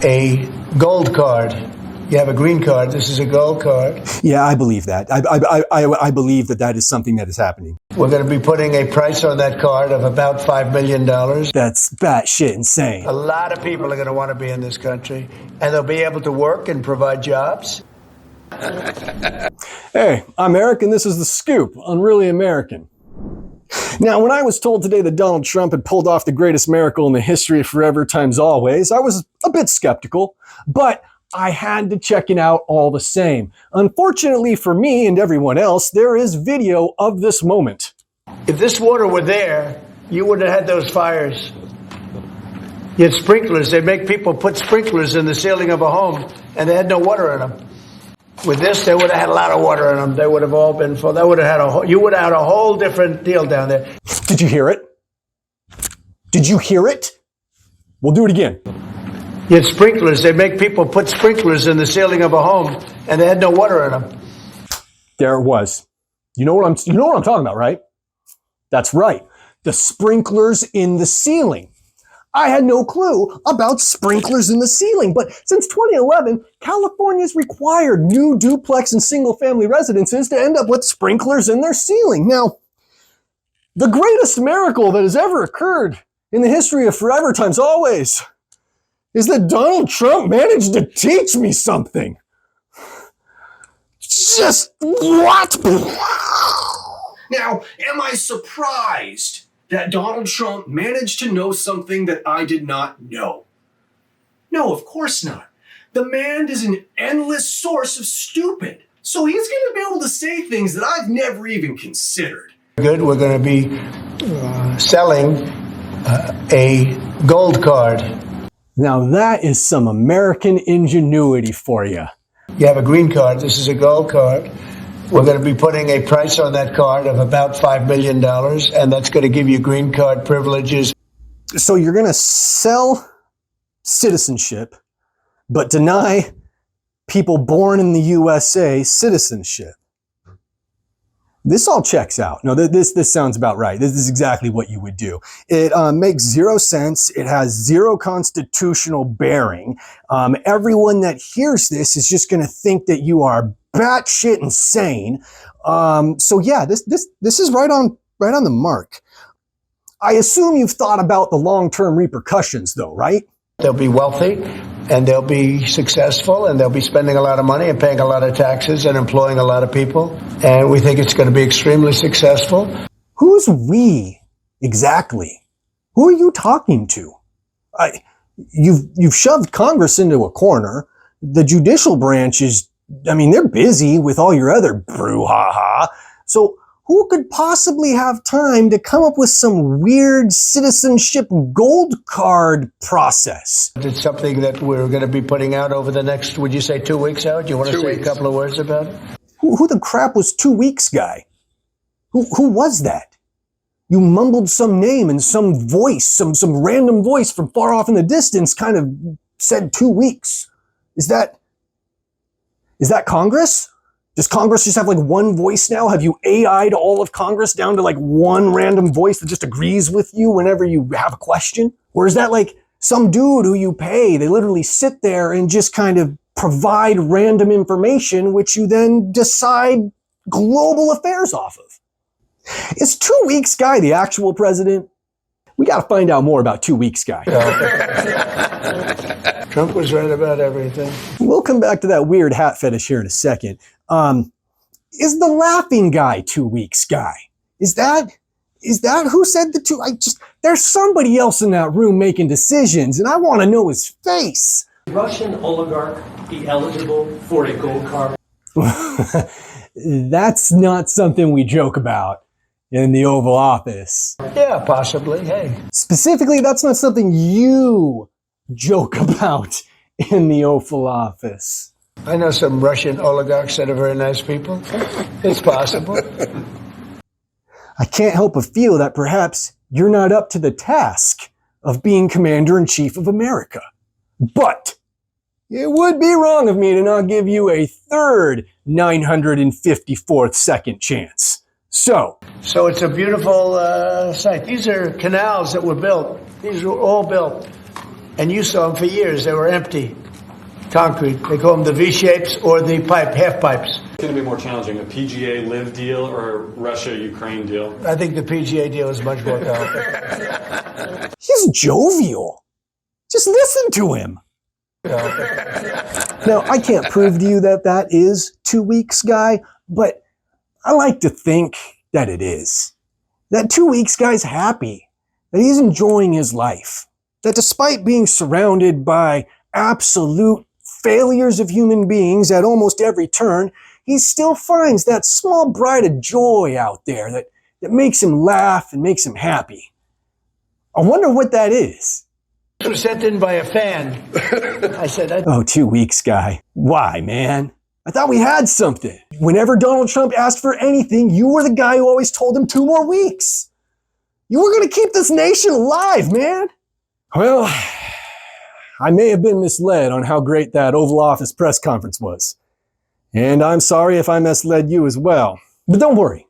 a gold card. You have a green card. This is a gold card. Yeah, I believe that. I believe that that is something that is happening. We're going to be putting a price on that card of about $5 million. That's batshit insane. A lot of people are going to want to be in this country, and they'll be able to work and provide jobs. Hey, I'm Eric, and this is The Scoop on Really American. Now, when I was told today that Donald Trump had pulled off the greatest miracle in the history of forever times always, I was a bit skeptical, but I had to check it out all the same. Unfortunately for me and everyone else, there is video of this moment. If this water were there, you wouldn't have had those fires. You had sprinklers. They make people put sprinklers in the ceiling of a home, and they had no water in them. With this, they would have had a lot of water in them. They would have all been full. They would have had you would have had a whole different deal down there. Did you hear it? Did you hear it? We'll do it again. You had sprinklers. They make people put sprinklers in the ceiling of a home, and they had no water in them. There it was. You know what I'm talking about, right? That's right. The sprinklers in the ceiling. I had no clue about sprinklers in the ceiling, but since 2011, California's required new duplex and single-family residences to end up with sprinklers in their ceiling. Now, the greatest miracle that has ever occurred in the history of forever times always is that Donald Trump managed to teach me something. Just what? Now, am I surprised that Donald Trump managed to know something that I did not know? No, of course not. The man is an endless source of stupid. So he's going to be able to say things that I've never even considered. Good, we're going to be selling a gold card. Now that is some American ingenuity for you. You have a green card. This is a gold card. We're going to be putting a price on that card of about $5 million, and that's going to give you green card privileges. So you're going to sell citizenship, but deny people born in the USA citizenship. This all checks out. No, this sounds about right. This is exactly what you would do. It makes zero sense. It has zero constitutional bearing. Everyone that hears this is just going to think that you are batshit insane. So yeah, this is right on the mark. I assume you've thought about the long-term repercussions, though, right? They'll be wealthy, and they'll be successful, and they'll be spending a lot of money and paying a lot of taxes and employing a lot of people. And we think it's going to be extremely successful. Who's we exactly? Who are you talking to? You've shoved Congress into a corner. The judicial branch is, they're busy with all your other brouhaha. So who could possibly have time to come up with some weird citizenship gold card process? It's something that we're going to be putting out over the next, would you say 2 weeks, Howard? Do you want to say a couple of words about it? Who the crap was 2 weeks guy? Who was that? You mumbled some name and some voice, some random voice from far off in the distance kind of said 2 weeks. Is that Congress? Does Congress just have like one voice now? Have you AI'd all of Congress down to like one random voice that just agrees with you whenever you have a question? Or is that like some dude who you pay? They literally sit there and just kind of provide random information, which you then decide global affairs off of. Is 2 weeks guy the actual president? We got to find out more about 2 weeks guy. Trump was right about everything. We'll come back to that weird hat fetish here in a second. Is the laughing guy 2 weeks guy? Is that who said the two? There's somebody else in that room making decisions, and I want to know his face. Russian oligarch be eligible for a gold card? That's not something we joke about in the Oval Office. Yeah, possibly. Hey. Specifically, that's not something you joke about in the Oval Office. I know some Russian oligarchs that are very nice people. It's possible. I can't help but feel that perhaps you're not up to the task of being Commander-in-Chief of America. But it would be wrong of me to not give you a third 954th second chance. So it's a beautiful site. These are canals that were built. These were all built. And you saw them for years. They were empty. Concrete. They call them the V-shapes or the half pipes. It's going to be more challenging, a PGA Live deal or a Russia-Ukraine deal? I think the PGA deal is much more complicated. He's jovial. Just listen to him. Now, I can't prove to you that that is 2 weeks guy, but I like to think that it is. That 2 weeks guy's happy, that he's enjoying his life, that despite being surrounded by absolute failures of human beings at almost every turn, he still finds that small bright of joy out there that makes him laugh and makes him happy. I wonder what that is. It was sent in by a fan. I said, Oh, 2 weeks guy. Why, man? I thought we had something. Whenever Donald Trump asked for anything, you were the guy who always told him 2 more weeks. You were going to keep this nation alive, man. Well, I may have been misled on how great that Oval Office press conference was. And I'm sorry if I misled you as well. But don't worry.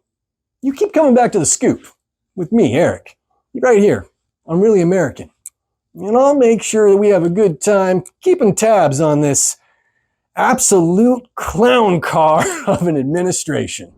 You keep coming back to the scoop with me, Eric. Right here. I'm Really American. And I'll make sure that we have a good time keeping tabs on this absolute clown car of an administration.